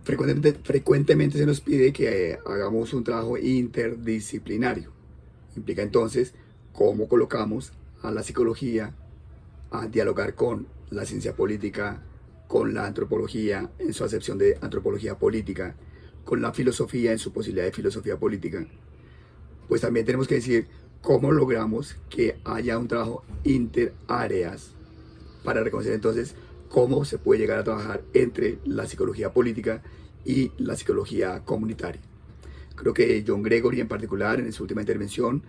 Frecuentemente se nos pide que hagamos un trabajo interdisciplinario. Implica entonces cómo colocamos a la psicología a dialogar con la ciencia política, con la antropología en su acepción de antropología política, con la filosofía en su posibilidad de filosofía política. Pues también tenemos que decir cómo logramos que haya un trabajo interáreas para reconocer entonces cómo se puede llegar a trabajar entre la psicología política y la psicología comunitaria. Creo que John Gregory en particular en su última intervención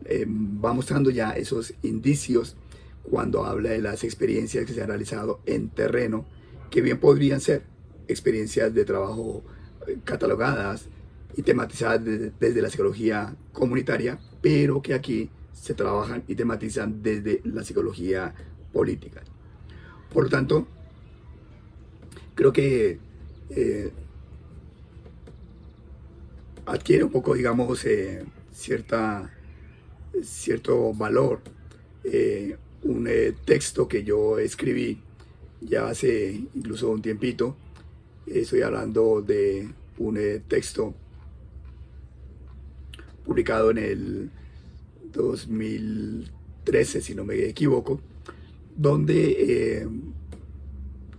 va mostrando ya esos indicios cuando habla de las experiencias que se han realizado en terreno, que bien podrían ser experiencias de trabajo catalogadas y tematizadas desde la psicología comunitaria, pero que aquí se trabajan y tematizan desde la psicología política. Por lo tanto, creo que adquiere un poco, digamos, cierto valor un texto que yo escribí ya hace incluso un tiempito. Estoy hablando de un texto publicado en el 2013, si no me equivoco, donde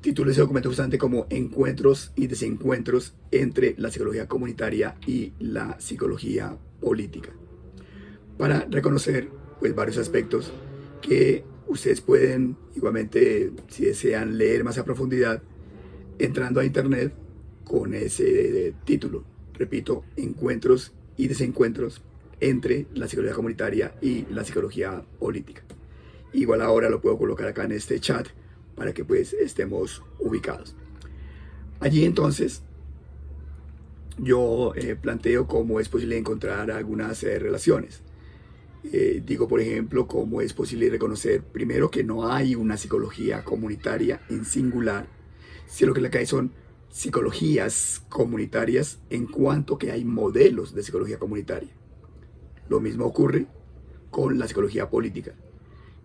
titulé ese documento justamente como Encuentros y desencuentros entre la psicología comunitaria y la psicología política, para reconocer pues varios aspectos que ustedes pueden igualmente, si desean leer más a profundidad, entrando a internet con ese título. Repito, Encuentros y desencuentros entre la psicología comunitaria y la psicología política. Igual ahora lo puedo colocar acá en este chat para que pues estemos ubicados. Allí entonces yo planteo cómo es posible encontrar algunas relaciones. Digo, por ejemplo, cómo es posible reconocer primero que no hay una psicología comunitaria en singular, sino que lo que hay son psicologías comunitarias en cuanto que hay modelos de psicología comunitaria. Lo mismo ocurre con la psicología política.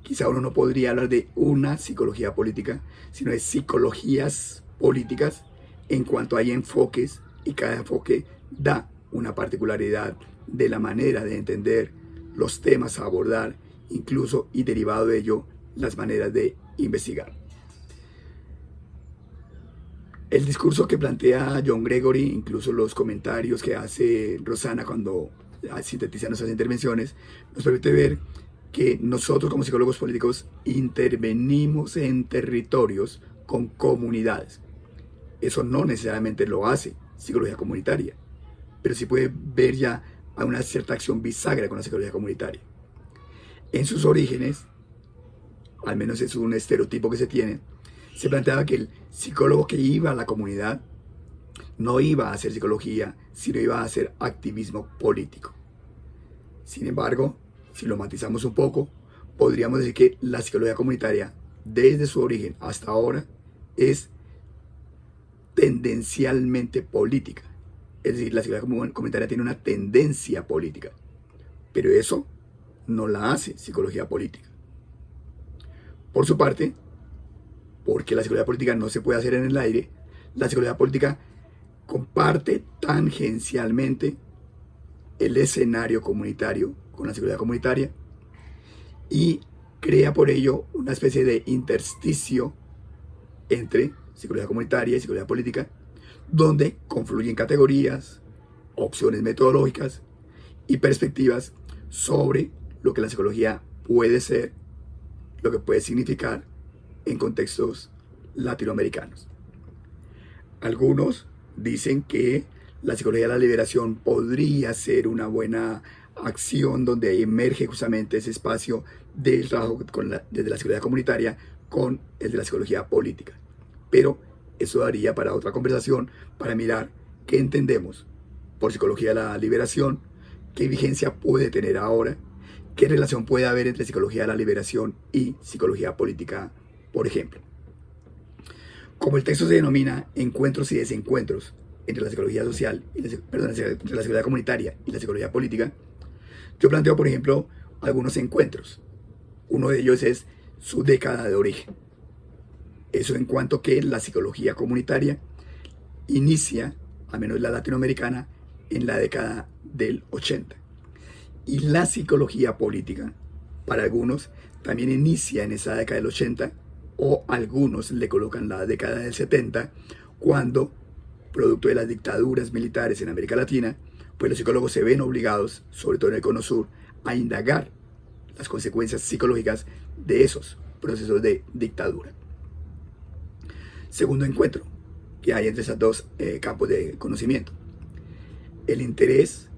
Quizá uno no podría hablar de una psicología política, sino de psicologías políticas en cuanto hay enfoques, y cada enfoque da una particularidad de la manera de entender los temas a abordar, incluso y derivado de ello, las maneras de investigar. El discurso que plantea John Gregory, incluso los comentarios que hace Rosana cuando sintetiza nuestras intervenciones, nos permite ver que nosotros como psicólogos políticos intervenimos en territorios con comunidades. Eso no necesariamente lo hace psicología comunitaria, pero sí puede ver ya a una cierta acción bisagra con la psicología comunitaria. En sus orígenes, al menos es un estereotipo que se tiene, se planteaba que el psicólogo que iba a la comunidad no iba a hacer psicología, sino iba a hacer activismo político. Sin embargo, si lo matizamos un poco, podríamos decir que la psicología comunitaria, desde su origen hasta ahora, es tendencialmente política. Es decir, la psicología comunitaria tiene una tendencia política, pero eso no la hace psicología política. Por su parte, porque la psicología política no se puede hacer en el aire, la psicología política comparte tangencialmente el escenario comunitario con la psicología comunitaria y crea por ello una especie de intersticio entre psicología comunitaria y psicología política, donde confluyen categorías, opciones metodológicas y perspectivas sobre lo que la psicología puede ser, lo que puede significar en contextos latinoamericanos. Algunos dicen que la psicología de la liberación podría ser una buena acción donde emerge justamente ese espacio del trabajo desde la psicología comunitaria con el de la psicología política. Pero eso daría para otra conversación, para mirar qué entendemos por psicología de la liberación, qué vigencia puede tener ahora, qué relación puede haber entre psicología de la liberación y psicología política, por ejemplo. Como el texto se denomina Encuentros y desencuentros entre la psicología social, entre la psicología comunitaria y la psicología política, yo planteo, por ejemplo, algunos encuentros. Uno de ellos es su década de origen. Eso en cuanto que la psicología comunitaria inicia al menos la latinoamericana, en la década del 80. Y la psicología política, para algunos, también inicia en esa década del 80, o algunos le colocan la década del 70, cuando, producto de las dictaduras militares en América Latina, pues los psicólogos se ven obligados, sobre todo en el Cono Sur, a indagar las consecuencias psicológicas de esos procesos de dictadura. Segundo encuentro que hay entre esos dos campos de conocimiento: el interés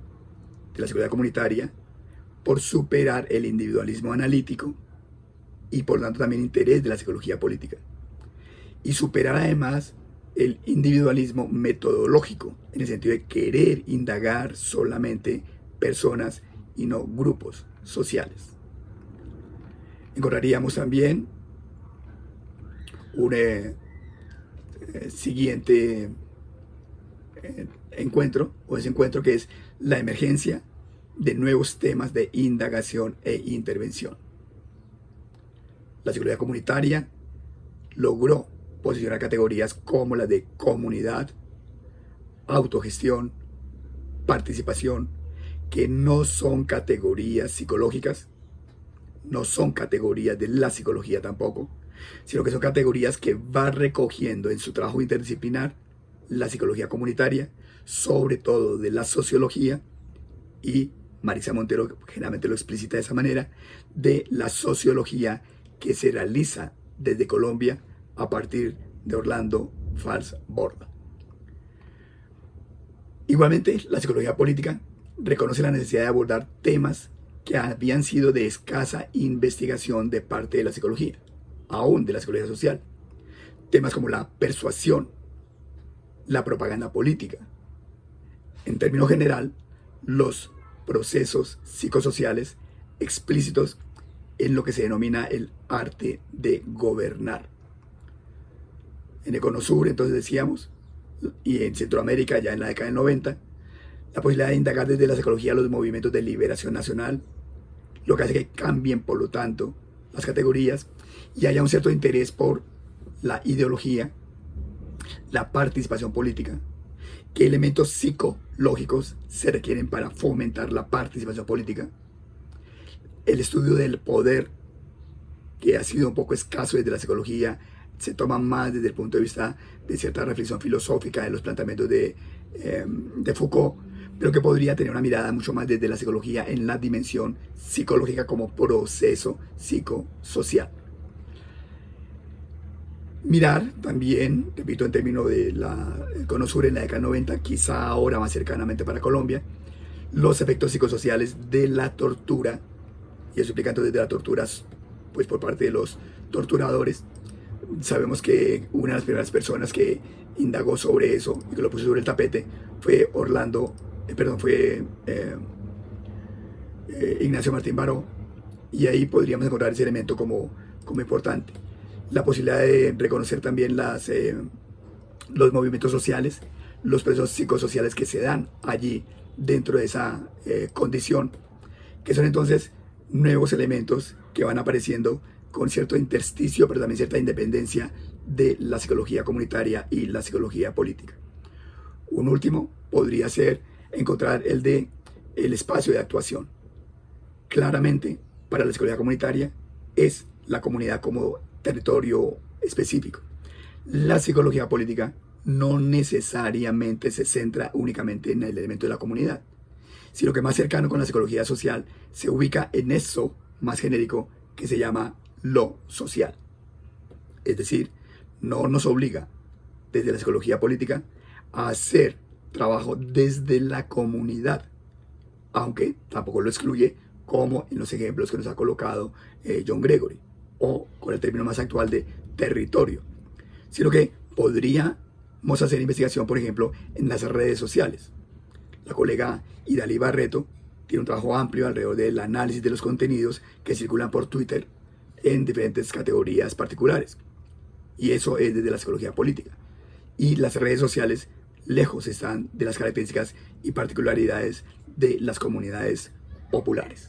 de la psicología comunitaria por superar el individualismo analítico y por tanto también interés de la psicología política, y superar además el individualismo metodológico, en el sentido de querer indagar solamente personas y no grupos sociales. Encontraríamos también un siguiente encuentro, o ese encuentro, que es la emergencia de nuevos temas de indagación e intervención. La psicología comunitaria logró posicionar categorías como las de comunidad, autogestión, participación, que no son categorías psicológicas, no son categorías de la psicología tampoco, sino que son categorías que va recogiendo en su trabajo interdisciplinar la psicología comunitaria, sobre todo de la sociología, y Marisa Montero generalmente lo explicita de esa manera, de la sociología que se realiza desde Colombia a partir de Orlando Fals Borda. Igualmente, la psicología política reconoce la necesidad de abordar temas que habían sido de escasa investigación de parte de la psicología, aún de la psicología social. Temas como la persuasión, la propaganda política. En términos general, los procesos psicosociales explícitos en lo que se denomina el arte de gobernar. En el Cono Sur, entonces decíamos, y en Centroamérica ya en la década del 90, la posibilidad de indagar desde la psicología los movimientos de liberación nacional, lo que hace que cambien, por lo tanto, las categorías y haya un cierto interés por la ideología, la participación política, qué elementos psicológicos se requieren para fomentar la participación política, el estudio del poder, que ha sido un poco escaso desde la psicología, se toma más desde el punto de vista de cierta reflexión filosófica de los planteamientos de Foucault, pero que podría tener una mirada mucho más desde la psicología en la dimensión psicológica como proceso psicosocial. Mirar también, repito, en términos del Cono Sur en la década 90, quizá ahora más cercanamente para Colombia, los efectos psicosociales de la tortura, y eso implica entonces de la tortura pues, por parte de los torturadores. Sabemos que una de las primeras personas que indagó sobre eso y que lo puso sobre el tapete fue Ignacio Martín Baró, y ahí podríamos encontrar ese elemento como importante. La posibilidad de reconocer también los movimientos sociales, los procesos psicosociales que se dan allí dentro de esa condición, que son entonces nuevos elementos que van apareciendo con cierto intersticio, pero también cierta independencia de la psicología comunitaria y la psicología política. Un último podría ser encontrar el espacio de actuación. Claramente, para la psicología comunitaria es la comunidad como territorio específico. La psicología política no necesariamente se centra únicamente en el elemento de la comunidad, sino que más cercano con la psicología social se ubica en eso más genérico que se llama lo social. Es decir, no nos obliga desde la psicología política a hacer trabajo desde la comunidad, aunque tampoco lo excluye, como en los ejemplos que nos ha colocado John Gregory, o con el término más actual de territorio, sino que podríamos hacer investigación, por ejemplo, en las redes sociales. La colega Idalí Barreto tiene un trabajo amplio alrededor del análisis de los contenidos que circulan por Twitter en diferentes categorías particulares, y eso es desde la psicología política. Y las redes sociales lejos están de las características y particularidades de las comunidades populares.